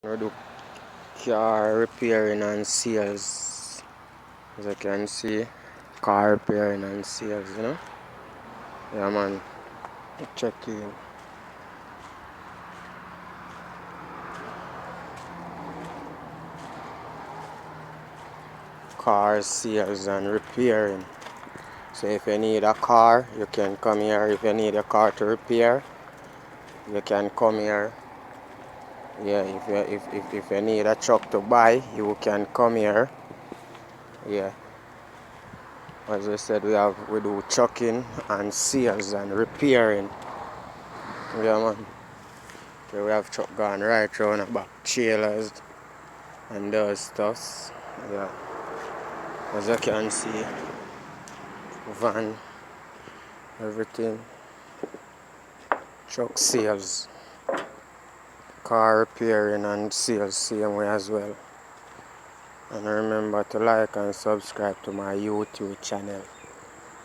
We do car repairing and sales. As you can see, car repairing and sales, Yeah, man. Check in. Car sales and repairing. So if you need a car, you can come here. If you need a car to repair, you can come here. Yeah, if you need a truck to buy, you can come here. Yeah. As I said, we do trucking and sales and repairing. Yeah, man. Okay, we have truck going right round the back, trailers and those stuffs. Yeah. As you can see, van, everything. Truck sales, car repairing and sales same way as well. And remember to like and subscribe to my YouTube channel.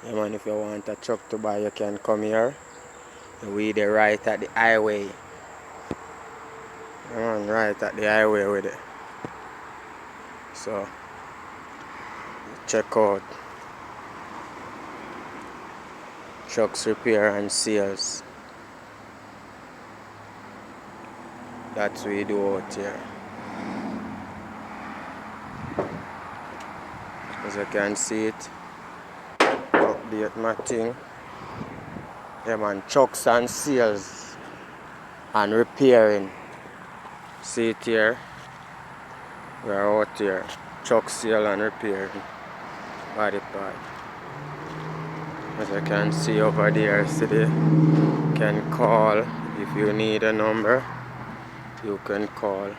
Yeah, man, if you want a truck to buy, you can come here. We there right at the highway. Yeah, man, right at the highway with it. So check out trucks repair and sales. That's what we do out here. As you can see it, update my thing. Yeah, man, trucks and sales and repairing. See it here. We're out here. Truck sale and repairing. Body part. As you can see over there, see the can call if you need a number. You can call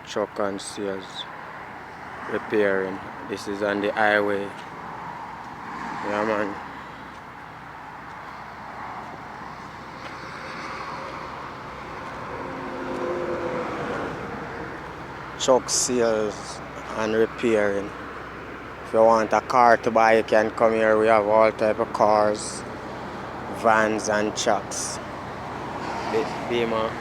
truck and sales repairing. This is on the highway. Yeah, man. Truck sales and repairing. If you want a car to buy, you can come here. We have all type of cars, vans and trucks. Beamer.